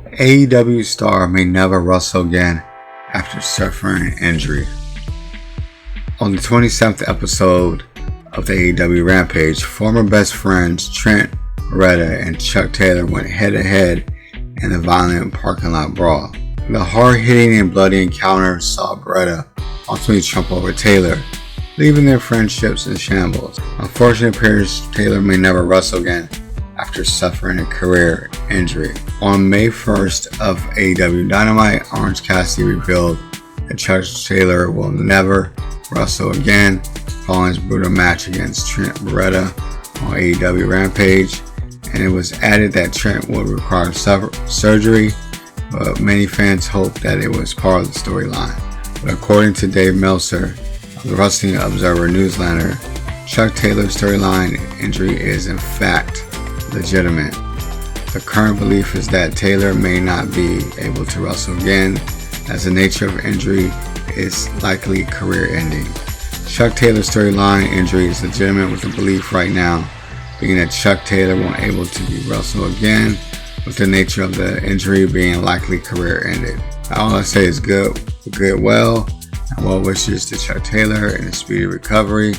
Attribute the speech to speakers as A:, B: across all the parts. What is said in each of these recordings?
A: AEW star may never wrestle again after suffering an injury. On the 27th episode of the AEW Rampage, former best friends Trent Beretta and Chuck Taylor went head-to-head in a violent parking lot brawl. The hard-hitting and bloody encounter saw Beretta ultimately trump over Taylor, leaving their friendships in shambles. Unfortunately, it appears Taylor may never wrestle again after suffering a career injury. On May 1st of AEW Dynamite, Orange Cassidy revealed that Chuck Taylor will never wrestle again following his brutal match against Trent Beretta on AEW Rampage, and it was added that Trent would require surgery, but many fans hoped that it was part of the storyline. But according to Dave Meltzer of the Wrestling Observer newsletter, Chuck Taylor's storyline injury is in fact legitimate. The current belief is that Taylor may not be able to wrestle again, as the nature of injury is likely career-ending. Chuck Taylor's storyline injury is legitimate, with the belief right now being that Chuck Taylor won't able to be wrestled again, with the nature of the injury being likely career-ended. All I say is good well, and well wishes to Chuck Taylor in a speedy recovery.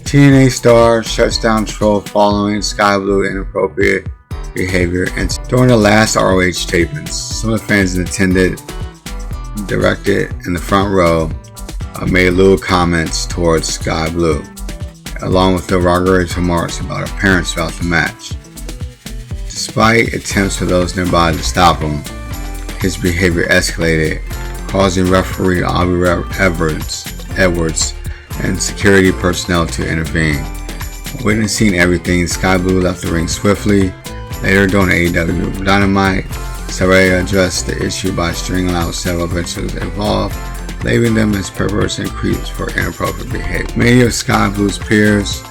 A: TNA star shuts down troll following Sky Blue inappropriate behavior. And during the last ROH tapings, some of the fans attended, directed in the front row, made little comments towards Sky Blue, along with derogatory remarks about her parents throughout the match. Despite attempts for those nearby to stop him, his behavior escalated, causing referee Aubrey Edwards and security personnel to intervene. Witnessing everything, Sky Blue left the ring swiftly. Later during AEW Dynamite, Saraya addressed the issue by stringing out several veterans involved, labeling them as perverse and creeps for inappropriate behavior. Many of Sky Blue's peers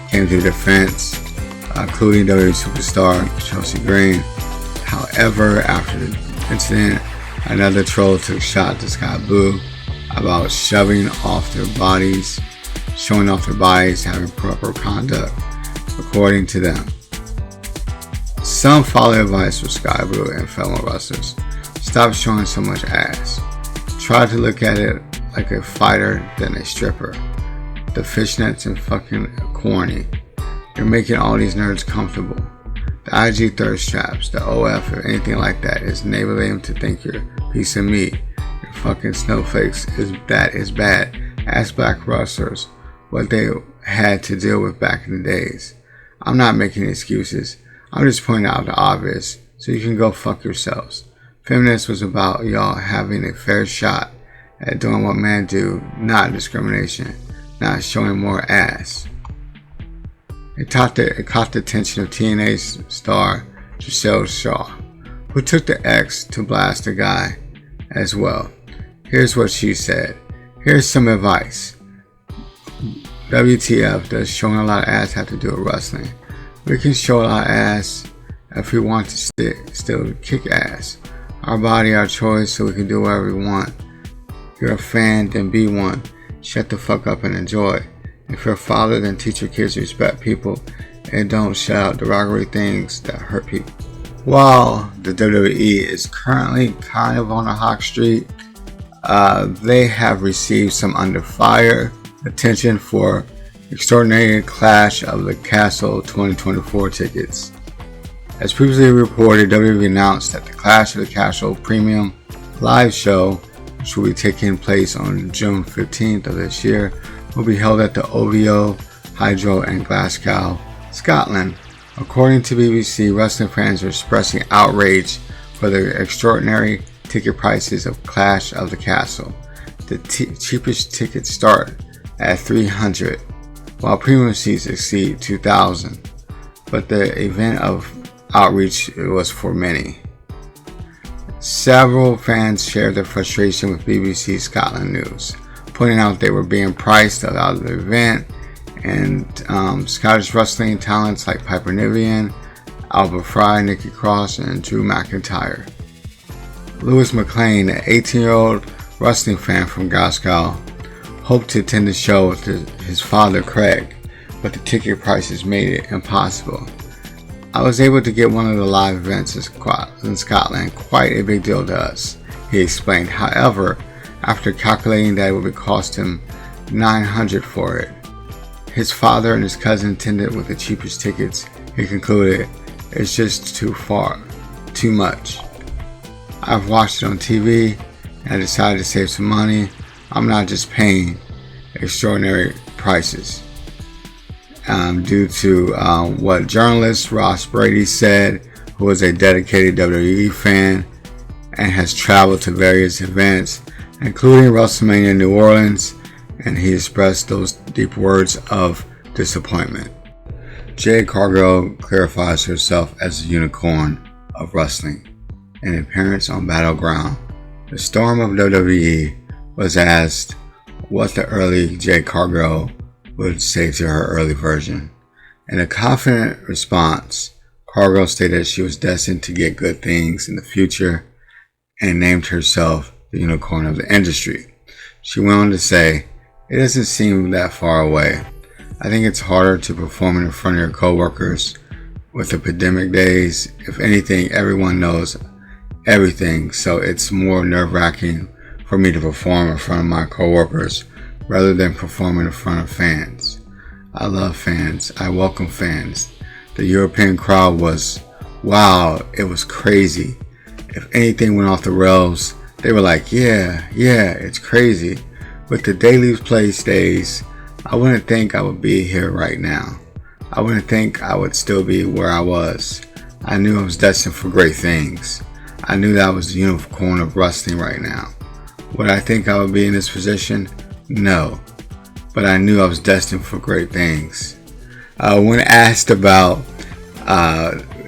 A: came to defense, including WWE superstar Chelsea Green. However, after the incident, another troll took shot to Sky Blue about showing off their bodies, having proper conduct, according to them. Some follow advice from Sky Blue and fellow wrestlers. Stop showing so much ass. Try to look at it like a fighter than a stripper. The fishnets and fucking corny. You're making all these nerds comfortable. The IG thirst traps, the OF or anything like that is enabling them to think you're a piece of meat. Your fucking snowflakes is bad. Ask black wrestlers what they had to deal with back in the days. I'm not making excuses. I'm just pointing out the obvious, so you can go fuck yourselves. Feminist was about y'all having a fair shot at doing what men do, not discrimination, not showing more ass. It caught the attention of TNA star Giselle Shaw, who took the X to blast the guy as well. Here's what she said. Here's some advice. WTF, does showing a lot of ass have to do with wrestling? We can show a lot of ass if we want to still kick ass. Our body, our choice, so we can do whatever we want. If you're a fan, then be one. Shut the fuck up and enjoy. If you're a father, then teach your kids to respect people and don't shout out derogatory things that hurt people. While the WWE is currently kind of on a hot streak, they have received some under fire attention for extraordinary Clash of the Castle 2024 tickets. As previously reported, WWE announced that the Clash of the Castle Premium live show, which will be taking place on June 15th of this year, will be held at the OVO Hydro in Glasgow, Scotland. According to BBC, wrestling fans are expressing outrage for the extraordinary ticket prices of Clash of the Castle. The cheapest tickets start at $300, while premium seats exceed $2,000. But the event of outreach was for many. Several fans shared their frustration with BBC Scotland News, pointing out they were being priced out of the event, and Scottish wrestling talents like Piper Niven, Albert Fry, Nikki Cross, and Drew McIntyre. Lewis McLean, an 18-year-old wrestling fan from Glasgow, hoped to attend the show with his father Craig, but the ticket prices made it impossible. I was able to get one of the live events in Scotland, quite a big deal to us, he explained. However, after calculating that it would cost him $900 for it, his father and his cousin attended with the cheapest tickets. He concluded, it's just too much. I've watched it on TV and I decided to save some money. I'm not just paying extraordinary prices. Due to what journalist Ross Brady said, who is a dedicated WWE fan and has traveled to various events, including WrestleMania New Orleans, and he expressed those deep words of disappointment. Jade Cargill clarifies herself as a unicorn of wrestling. In an appearance on Battleground, the Storm of WWE was asked what the early Jade Cargill would say to her early version. In a confident response, Cargill stated she was destined to get good things in the future and named herself the unicorn of the industry. She went on to say, it doesn't seem that far away. I think it's harder to perform in front of your coworkers with the pandemic days. If anything, everyone knows everything, so it's more nerve-wracking for me to perform in front of my coworkers rather than performing in front of fans. I love fans. I welcome fans. The European crowd was, wow, it was crazy. If anything went off the rails, they were like, yeah, it's crazy. With the Daily's Place days, I wouldn't think I would be here right now. I wouldn't think I would still be where I was. I knew I was destined for great things. I knew that I was the unicorn of wrestling right now. Would I think I would be in this position? No. But I knew I was destined for great things. When asked about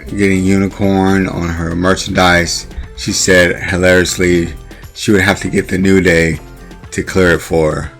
A: getting unicorn on her merchandise, she said hilariously she would have to get the New Day to clear it for her.